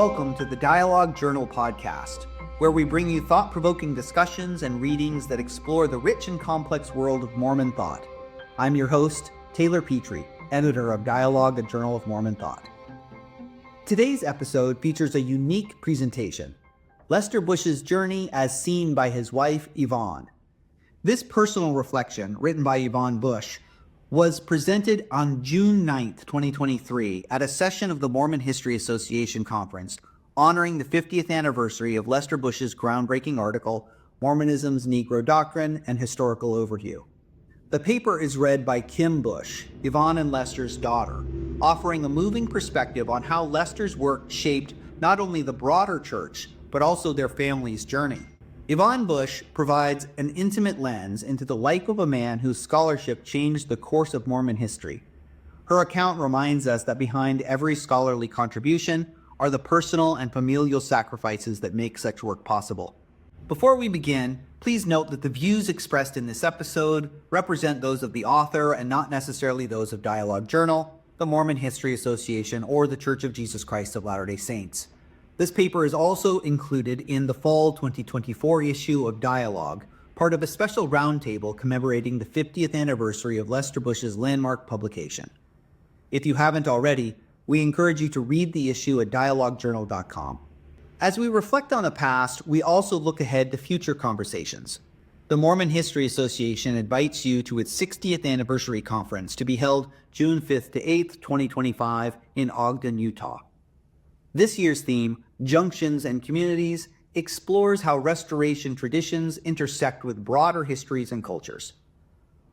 Welcome to the Dialogue Journal podcast, where we bring you thought-provoking discussions and readings that explore the rich and complex world of Mormon thought. I'm your host, Taylor Petrie, editor of Dialogue, a Journal of Mormon Thought. Today's episode features a unique presentation, Lester Bush's journey as seen by his wife, Yvonne. This personal reflection, written by Yvonne Bush, was presented on June 9th, 2023, at a session of the Mormon History Association conference honoring the 50th anniversary of Lester Bush's groundbreaking article, Mormonism's Negro Doctrine and Historical Overview. The paper is read by Kim Bush, Yvonne and Lester's daughter, offering a moving perspective on how Lester's work shaped not only the broader church, but also their family's journey. Yvonne Bush provides an intimate lens into the life of a man whose scholarship changed the course of Mormon history. Her account reminds us that behind every scholarly contribution are the personal and familial sacrifices that make such work possible. Before we begin, please note that the views expressed in this episode represent those of the author and not necessarily those of Dialogue Journal, the Mormon History Association, or the Church of Jesus Christ of Latter-day Saints. This paper is also included in the fall 2024 issue of Dialogue, part of a special roundtable commemorating the 50th anniversary of Lester Bush's landmark publication. If you haven't already, we encourage you to read the issue at dialoguejournal.com. As we reflect on the past, we also look ahead to future conversations. The Mormon History Association invites you to its 60th anniversary conference to be held June 5th to 8th, 2025 in Ogden, Utah. This year's theme, Junctions and Communities, explores how restoration traditions intersect with broader histories and cultures.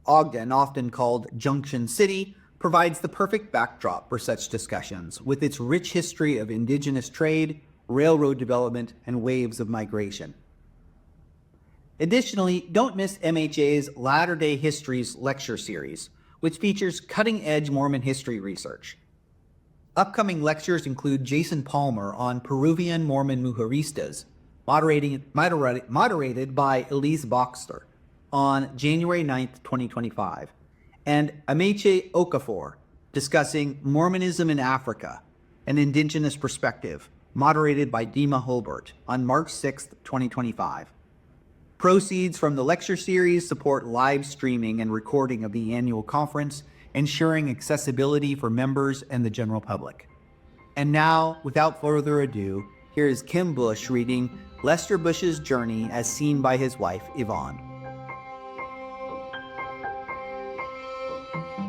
Ogden, often called Junction City, provides the perfect backdrop for such discussions, with its rich history of indigenous trade, railroad development, and waves of migration. Additionally, don't miss MHA's Latter-day Histories lecture series, which features cutting-edge Mormon history research. Upcoming lectures include Jason Palmer on Peruvian Mormon Mujeristas, moderated by Elise Boxter, on January 9th, 2025, and Ameche Okafor, discussing Mormonism in Africa, an indigenous perspective, moderated by Dima Holbert, on March 6th, 2025. Proceeds from the lecture series support live streaming and recording of the annual conference, ensuring accessibility for members and the general public. And now, without further ado, here is Kim Bush reading Lester Bush's journey as seen by his wife, Yvonne.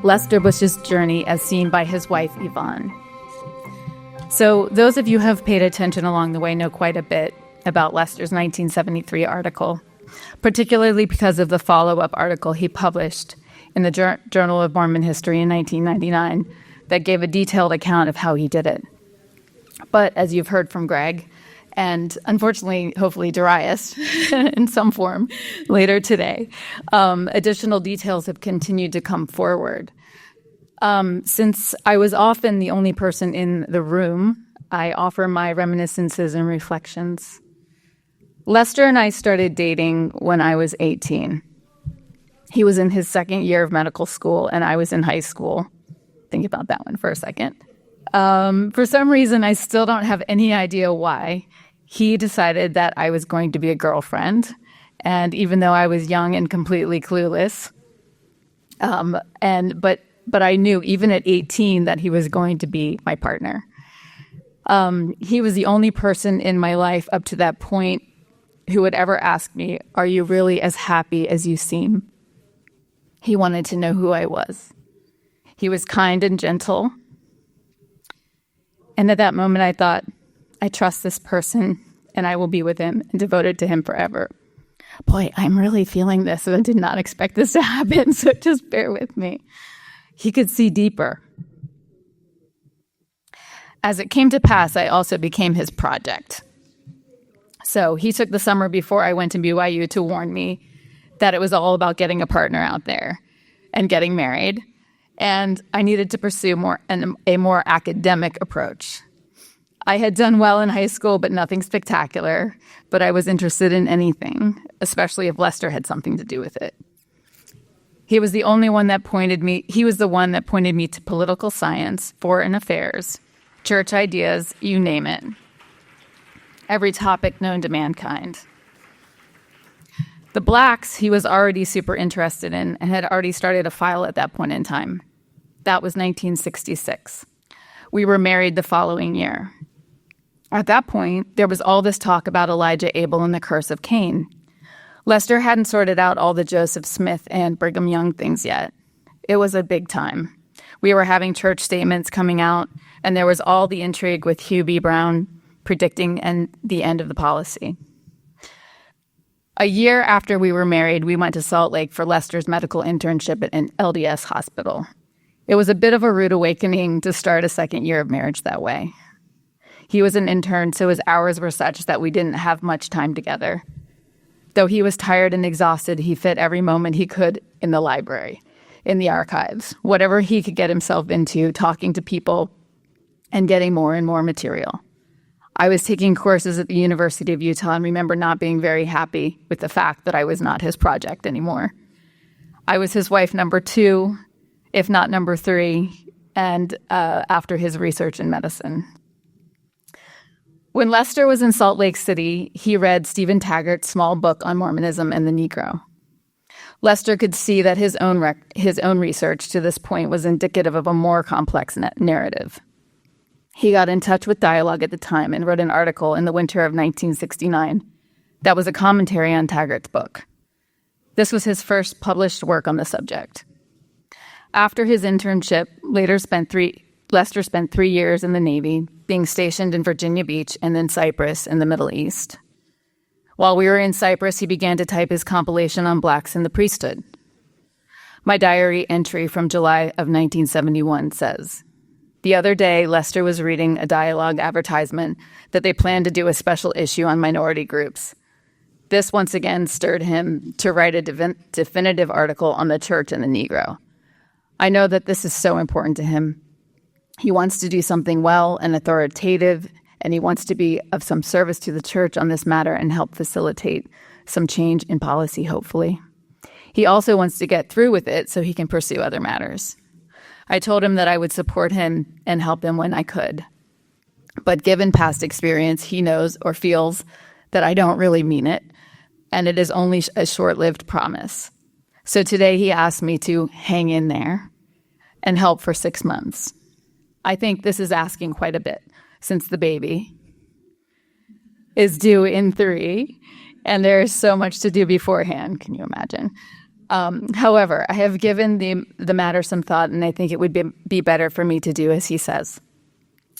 Lester Bush's journey as seen by his wife, Yvonne. So those of you who have paid attention along the way know quite a bit about Lester's 1973 article, particularly because of the follow-up article he published in the Journal of Mormon History in 1999 that gave a detailed account of how he did it. But as you've heard from Greg, and unfortunately, hopefully Darius in some form later today, additional details have continued to come forward. Since I was often the only person in the room, I offer my reminiscences and reflections. Lester and I started dating when I was 18. He was in his second year of medical school, and I was in high school. Think about that one for a second. For some reason, I still don't have any idea why. He decided that I was going to be a girlfriend, and even though I was young and completely clueless, but I knew even at 18 that he was going to be my partner. He was the only person in my life up to that point who would ever ask me, "Are you really as happy as you seem?" He wanted to know who I was. He was kind and gentle. And at that moment, I thought, I trust this person, and I will be with him and devoted to him forever. Boy, I'm really feeling this, and I did not expect this to happen, so just bear with me. He could see deeper. As it came to pass, I also became his project. So he took the summer before I went to BYU to warn me that it was all about getting a partner out there and getting married, and I needed to pursue a more academic approach. I had done well in high school, but nothing spectacular, but I was interested in anything, especially if Lester had something to do with it. He was the one that pointed me to political science, foreign affairs, church ideas, you name it. every topic known to mankind. The blacks he was already super interested in and had already started a file at that point in time. That was 1966. We were married the following year. At that point, there was all this talk about Elijah Abel and the curse of Cain. Lester hadn't sorted out all the Joseph Smith and Brigham Young things yet. It was a big time. We were having church statements coming out, and there was all the intrigue with Hugh B. Brown predicting the end of the policy. A year after we were married, we went to Salt Lake for Lester's medical internship at an LDS hospital. It was a bit of a rude awakening to start a second year of marriage that way. He was an intern, so his hours were such that we didn't have much time together. Though he was tired and exhausted, he fit every moment he could in the library, in the archives, whatever he could get himself into, talking to people and getting more and more material. I was taking courses at the University of Utah and remember not being very happy with the fact that I was not his project anymore. I was his wife number 2, if not number 3, and after his research in medicine. When Lester was in Salt Lake City, he read Stephen Taggart's small book on Mormonism and the Negro. Lester could see that his own research to this point was indicative of a more complex narrative. He got in touch with Dialogue at the time and wrote an article in the winter of 1969 that was a commentary on Taggart's book. This was his first published work on the subject. After his internship, Lester spent 3 years in the Navy, being stationed in Virginia Beach and then Cyprus in the Middle East. While we were in Cyprus, he began to type his compilation on blacks in the priesthood. My diary entry from July of 1971 says, "The other day, Lester was reading a Dialogue advertisement that they planned to do a special issue on minority groups. This once again stirred him to write a definitive article on the church and the Negro. I know that this is so important to him. He wants to do something well and authoritative, and he wants to be of some service to the church on this matter and help facilitate some change in policy, hopefully. He also wants to get through with it so he can pursue other matters. I told him that I would support him and help him when I could. But given past experience, he knows or feels that I don't really mean it, and it is only a short-lived promise. So today he asked me to hang in there and help for 6 months. I think this is asking quite a bit, since the baby is due in 3, and there is so much to do beforehand. Can you imagine? However, I have given the matter some thought, and I think it would be better for me to do as he says.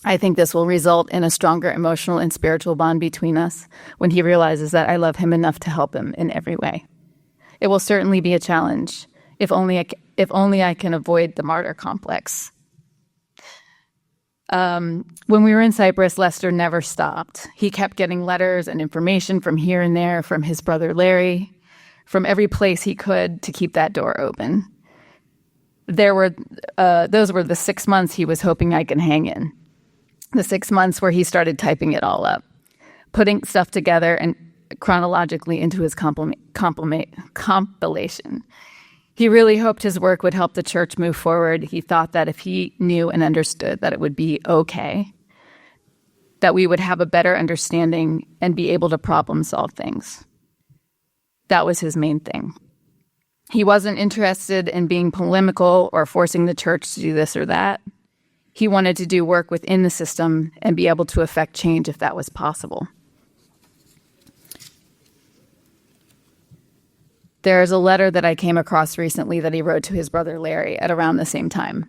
I think this will result in a stronger emotional and spiritual bond between us when he realizes that I love him enough to help him in every way. It will certainly be a challenge, if only I can avoid the martyr complex." When we were in Cyprus, Lester never stopped. He kept getting letters and information from here and there, from his brother Larry, from every place he could to keep that door open. Those were the 6 months he was hoping I could hang in. The 6 months where he started typing it all up, putting stuff together and chronologically into his compilation. He really hoped his work would help the church move forward. He thought that if he knew and understood that it would be okay, that we would have a better understanding and be able to problem solve things. That was his main thing. He wasn't interested in being polemical or forcing the church to do this or that. He wanted to do work within the system and be able to affect change if that was possible. There is a letter that I came across recently that he wrote to his brother Larry at around the same time.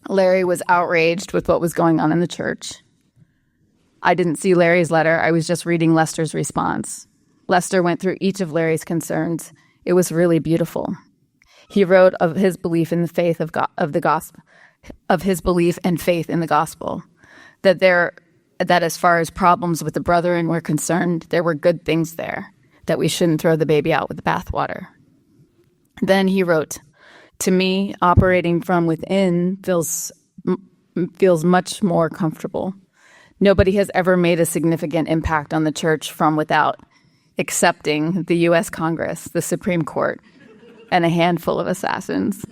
Larry was outraged with what was going on in the church. I didn't see Larry's letter. I was just reading Lester's response. Lester went through each of Larry's concerns. It was really beautiful. He wrote of his belief in the faith of the gospel, of his belief and faith in the gospel, that as far as problems with the brethren were concerned, there were good things there, that we shouldn't throw the baby out with the bathwater. Then he wrote, "To me, operating from within feels much more comfortable. Nobody has ever made a significant impact on the church from without, excepting the U.S. Congress, the Supreme Court, and a handful of assassins."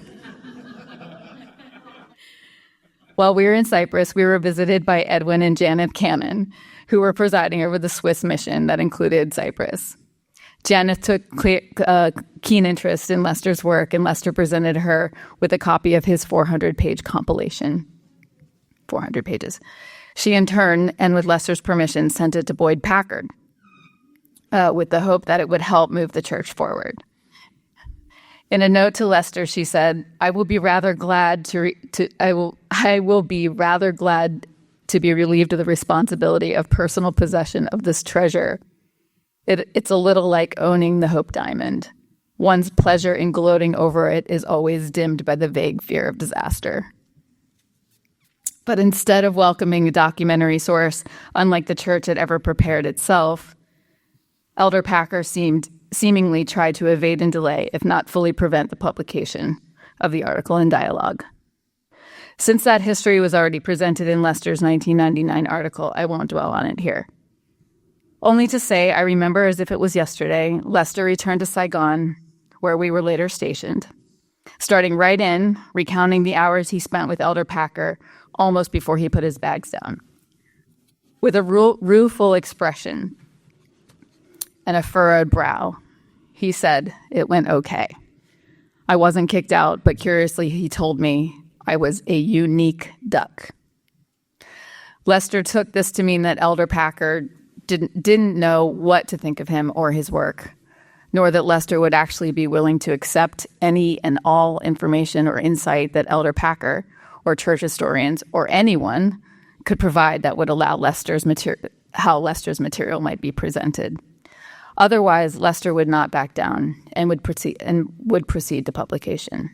While we were in Cyprus, we were visited by Edwin and Janet Cannon, who were presiding over the Swiss mission that included Cyprus. Janet took keen interest in Lester's work, and Lester presented her with a copy of his 400-page compilation. 400 pages. She, in turn, and with Lester's permission, sent it to Boyd Packard with the hope that it would help move the church forward. In a note to Lester, she said, "I will be rather glad to be relieved of the responsibility of personal possession of this treasure. It's a little like owning the Hope Diamond. One's pleasure in gloating over it is always dimmed by the vague fear of disaster." But instead of welcoming a documentary source, unlike the church had ever prepared itself, Elder Packer seemingly tried to evade and delay, if not fully prevent, the publication of the article and dialogue. Since that history was already presented in Lester's 1999 article, I won't dwell on it here. Only to say, I remember as if it was yesterday, Lester returned to Saigon, where we were later stationed, starting right in, recounting the hours he spent with Elder Packer almost before he put his bags down. With a rueful expression and a furrowed brow, he said, "It went okay. I wasn't kicked out, but curiously, he told me I was a unique duck." Lester took this to mean that Elder Packer didn't know what to think of him or his work, nor that Lester would actually be willing to accept any and all information or insight that Elder Packer or church historians or anyone could provide that would allow how Lester's material might be presented. Otherwise, Lester would not back down and would proceed to publication.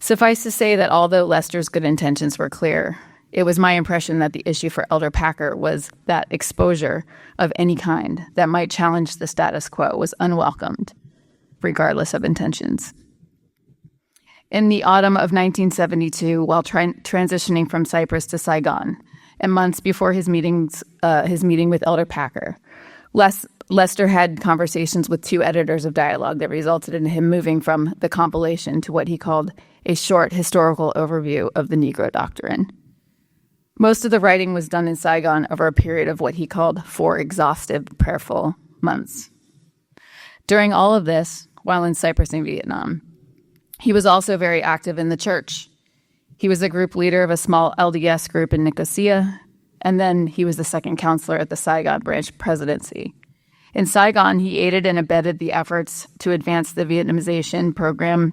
Suffice to say that although Lester's good intentions were clear, it was my impression that the issue for Elder Packer was that exposure of any kind that might challenge the status quo was unwelcomed, regardless of intentions. In the autumn of 1972, while transitioning from Cyprus to Saigon, and months before his meeting with Elder Packer, Lester had conversations with two editors of Dialogue that resulted in him moving from the compilation to what he called a short historical overview of the Negro Doctrine. Most of the writing was done in Saigon over a period of what he called 4 exhaustive, prayerful months. During all of this, while in Cyprus and Vietnam, he was also very active in the church. He was the group leader of a small LDS group in Nicosia, and then he was the second counselor at the Saigon branch presidency. In Saigon, he aided and abetted the efforts to advance the Vietnamization program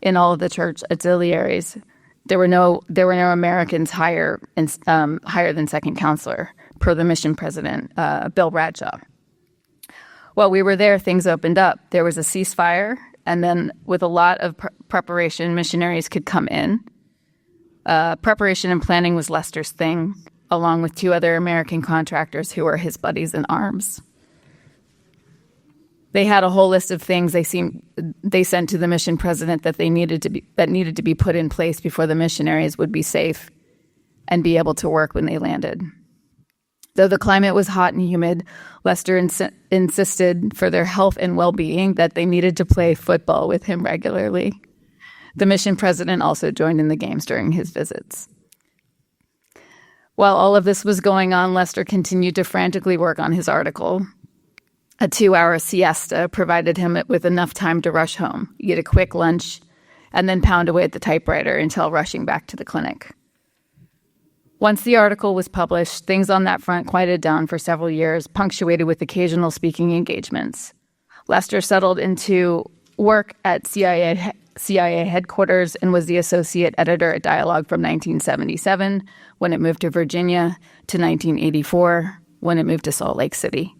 in all of the church auxiliaries. There were no Americans higher than second counselor, per the mission president, Bill Bradshaw. While we were there, things opened up. There was a ceasefire, and then with a lot of preparation, missionaries could come in. Preparation and planning was Lester's thing, along with 2 other American contractors who were his buddies in arms. They had a whole list of things they sent to the mission president that needed to be put in place before the missionaries would be safe and be able to work when they landed. Though the climate was hot and humid, Lester insisted for their health and well-being that they needed to play football with him regularly. The mission president also joined in the games during his visits. While all of this was going on, Lester continued to frantically work on his article. A 2-hour siesta provided him with enough time to rush home, eat a quick lunch, and then pound away at the typewriter until rushing back to the clinic. Once the article was published, things on that front quieted down for several years, punctuated with occasional speaking engagements. Lester settled into work at CIA headquarters and was the associate editor at Dialogue from 1977, when it moved to Virginia, to 1984, when it moved to Salt Lake City.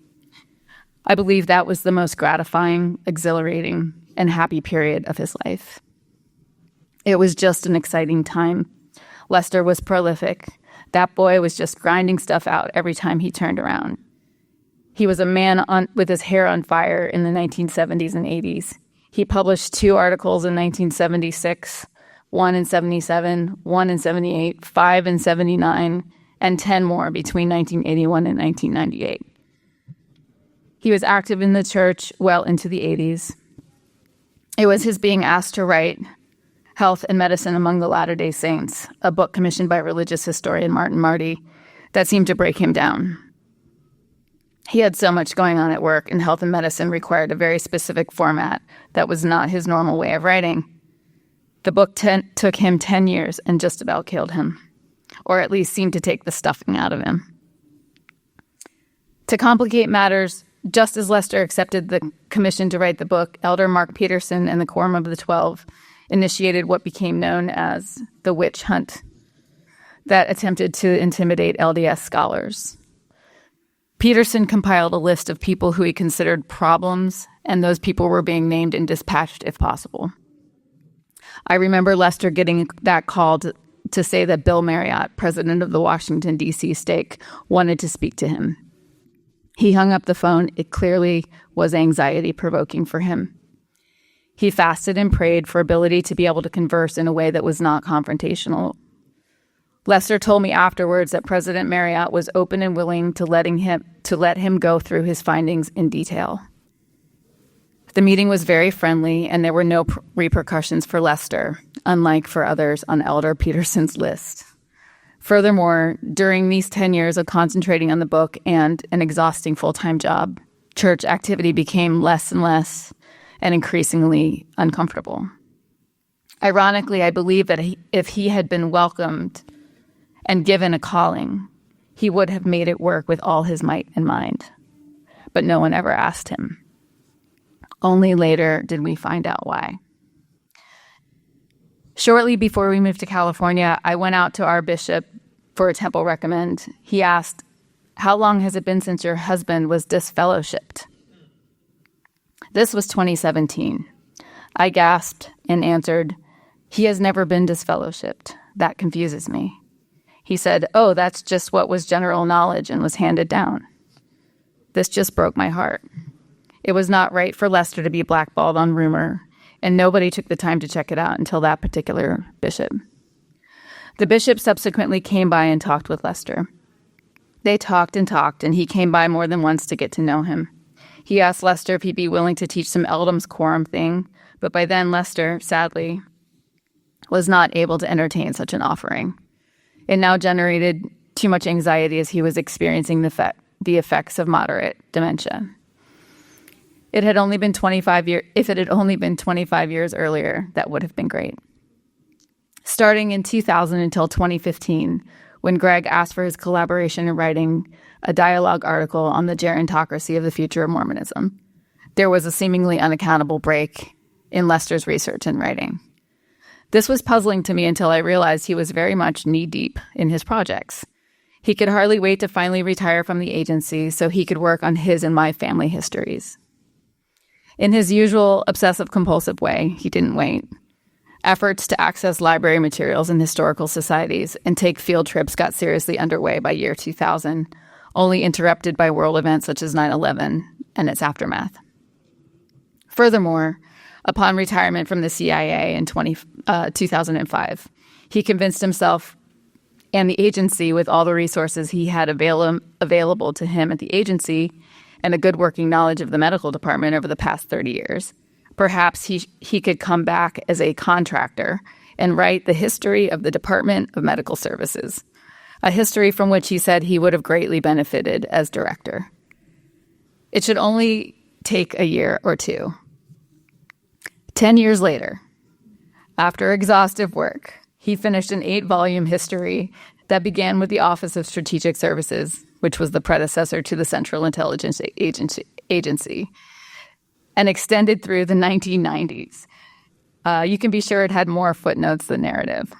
I believe that was the most gratifying, exhilarating, and happy period of his life. It was just an exciting time. Lester was prolific. That boy was just grinding stuff out every time he turned around. He was a man with his hair on fire in the 1970s and 80s. He published 2 articles in 1976, 1 in 77, 1 in 78, 5 in 79, and 10 more between 1981 and 1998. He was active in the church well into the 80s. It was his being asked to write Health and Medicine Among the Latter-day Saints, a book commissioned by religious historian Martin Marty that seemed to break him down. He had so much going on at work, and health and medicine required a very specific format that was not his normal way of writing. The book took him 10 years and just about killed him, or at least seemed to take the stuffing out of him. To complicate matters, just as Lester accepted the commission to write the book, Elder Mark Peterson and the Quorum of the 12 initiated what became known as the witch hunt that attempted to intimidate LDS scholars. Peterson compiled a list of people who he considered problems, and those people were being named and dispatched if possible. I remember Lester getting that call to say that Bill Marriott, president of the Washington, D.C. stake, wanted to speak to him. He hung up the phone. It clearly was anxiety-provoking for him. He fasted and prayed for ability to be able to converse in a way that was not confrontational. Lester told me afterwards that President Marriott was open and willing to let him go through his findings in detail. The meeting was very friendly, and there were no repercussions for Lester, unlike for others on Elder Peterson's list. Furthermore, during these 10 years of concentrating on the book and an exhausting full-time job, church activity became less and less and increasingly uncomfortable. Ironically, I believe that if he had been welcomed and given a calling, he would have made it work with all his might and mind. But no one ever asked him. Only later did we find out why. Shortly before we moved to California, I went out to our bishop for a temple recommend. He asked, "How long has it been since your husband was disfellowshipped?" This was 2017. I gasped and answered, "He has never been disfellowshipped. That confuses me." He said, "Oh, that's just what was general knowledge and was handed down." This just broke my heart. It was not right for Lester to be blackballed on rumor, and nobody took the time to check it out until that particular bishop. The bishop subsequently came by and talked with Lester. They talked, and he came by more than once to get to know him. He asked Lester if he'd be willing to teach some Eldam's quorum thing, but by then Lester, sadly, was not able to entertain such an offering. It now generated too much anxiety as he was experiencing the effects of moderate dementia. If it had only been 25 years earlier, that would have been great. Starting in 2000 until 2015, when Greg asked for his collaboration in writing a dialogue article on the gerontocracy of the future of Mormonism, there was a seemingly unaccountable break in Lester's research and writing. This was puzzling to me until I realized he was very much knee-deep in his projects. He could hardly wait to finally retire from the agency so he could work on his and my family histories. In his usual obsessive-compulsive way, he didn't wait. Efforts to access library materials and historical societies and take field trips got seriously underway by year 2000, only interrupted by world events such as 9/11 and its aftermath. Furthermore, upon retirement from the CIA in 2005, he convinced himself and the agency, with all the resources he had available to him at the agency and a good working knowledge of the medical department over the past 30 years, perhaps he could come back as a contractor and write the history of the Department of Medical Services, a history from which he said he would have greatly benefited as director. It should only take a year or two. 10 years later, after exhaustive work, he finished an 8-volume history that began with the Office of Strategic Services, which was the predecessor to the Central Intelligence Agency, and extended through the 1990s. You can be sure it had more footnotes than narrative.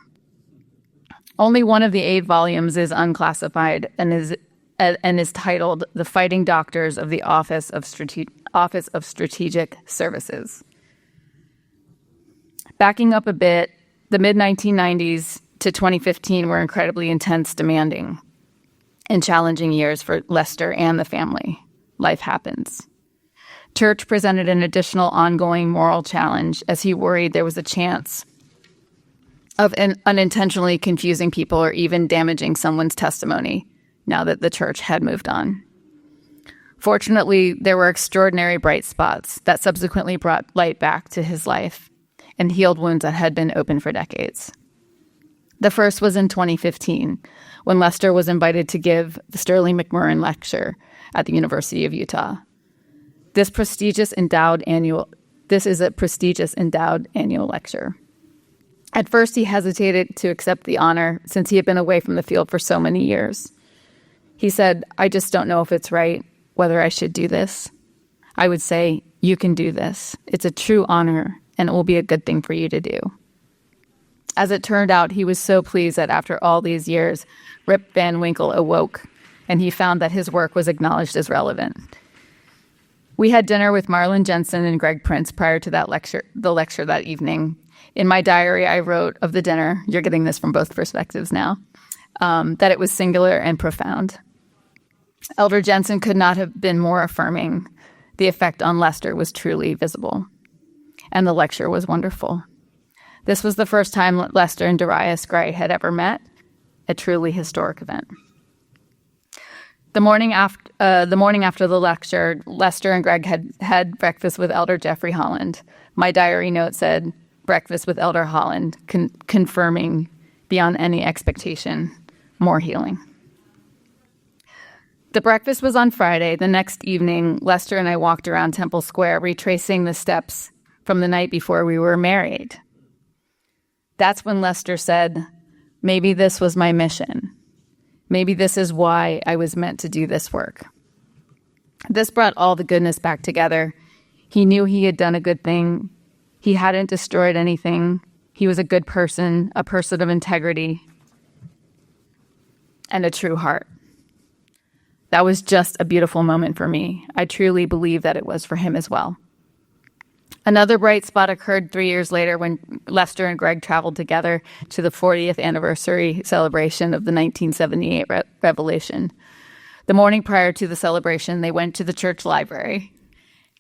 Only one of the 8 volumes is unclassified and is titled "The Fighting Doctors of the Office of Strategic Services." Backing up a bit, the mid-1990s to 2015 were incredibly intense, demanding, and challenging years for Lester and the family. Life happens. Church presented an additional ongoing moral challenge as he worried there was a chance of unintentionally confusing people or even damaging someone's testimony now that the church had moved on. Fortunately, there were extraordinary bright spots that subsequently brought light back to his life and healed wounds that had been open for decades. The first was in 2015, when Lester was invited to give the Sterling McMurrin Lecture at the University of Utah. This is a prestigious endowed annual lecture. At first, he hesitated to accept the honor since he had been away from the field for so many years. He said, "I just don't know if it's right, whether I should do this." I would say, "You can do this. It's a true honor, and it will be a good thing for you to do." As it turned out, he was so pleased that after all these years, Rip Van Winkle awoke, and he found that his work was acknowledged as relevant. We had dinner with Marlon Jensen and Greg Prince prior to the lecture that evening. In my diary, I wrote of the dinner, you're getting this from both perspectives now, that it was singular and profound. Elder Jensen could not have been more affirming. The effect on Lester was truly visible, and the lecture was wonderful. This was the first time Lester and Darius Gray had ever met, a truly historic event. The morning after the lecture, Lester and Greg had breakfast with Elder Jeffrey Holland. My diary note said, "Breakfast with Elder Holland, confirming beyond any expectation, more healing." The breakfast was on Friday. The next evening, Lester and I walked around Temple Square, retracing the steps from the night before we were married. That's when Lester said, "Maybe this was my mission. Maybe this is why I was meant to do this work." This brought all the goodness back together. He knew he had done a good thing. He hadn't destroyed anything. He was a good person, a person of integrity, and a true heart. That was just a beautiful moment for me. I truly believe that it was for him as well. Another bright spot occurred 3 years later when Lester and Greg traveled together to the 40th anniversary celebration of the 1978 revelation. The morning prior to the celebration, they went to the church library,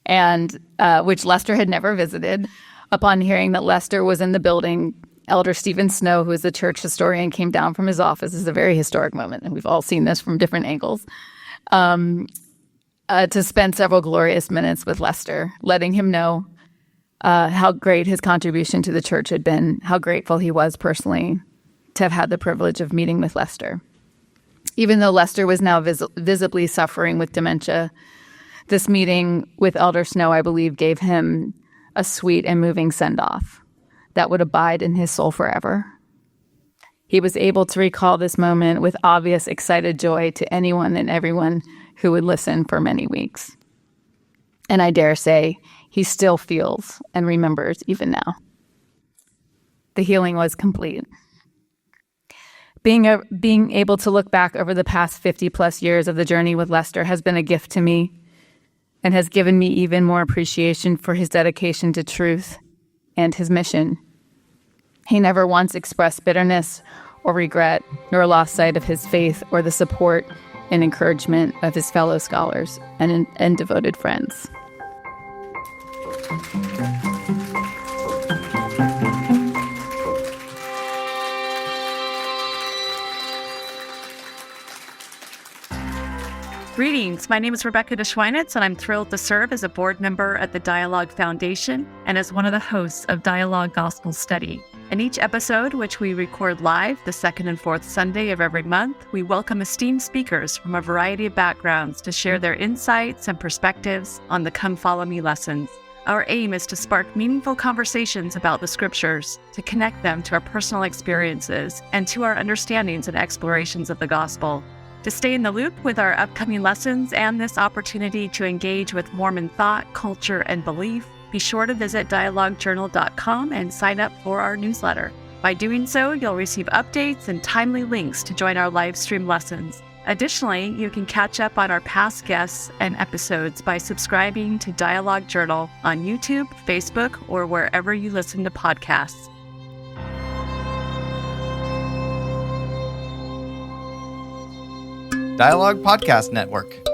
and which Lester had never visited. Upon hearing that Lester was in the building, Elder Stephen Snow, who is the church historian, came down from his office. This is a very historic moment, and we've all seen this from different angles, to spend several glorious minutes with Lester, letting him know how great his contribution to the church had been, how grateful he was personally to have had the privilege of meeting with Lester. Even though Lester was now visibly suffering with dementia, this meeting with Elder Snow, I believe, gave him a sweet and moving send-off that would abide in his soul forever. He was able to recall this moment with obvious excited joy to anyone and everyone who would listen for many weeks. And I dare say, he still feels and remembers even now. The healing was complete. Being able to look back over the past 50 plus years of the journey with Lester has been a gift to me and has given me even more appreciation for his dedication to truth and his mission. He never once expressed bitterness or regret, nor lost sight of his faith or the support and encouragement of his fellow scholars and devoted friends. Greetings, my name is Rebecca DeSchweinitz, and I'm thrilled to serve as a board member at the Dialogue Foundation and as one of the hosts of Dialogue Gospel Study. In each episode, which we record live the second and fourth Sunday of every month, we welcome esteemed speakers from a variety of backgrounds to share their insights and perspectives on the Come Follow Me lessons. Our aim is to spark meaningful conversations about the scriptures, to connect them to our personal experiences and to our understandings and explorations of the gospel. To stay in the loop with our upcoming lessons and this opportunity to engage with Mormon thought, culture, and belief, be sure to visit dialoguejournal.com and sign up for our newsletter. By doing so, you'll receive updates and timely links to join our live stream lessons. Additionally, you can catch up on our past guests and episodes by subscribing to Dialogue Journal on YouTube, Facebook, or wherever you listen to podcasts. Dialogue Podcast Network.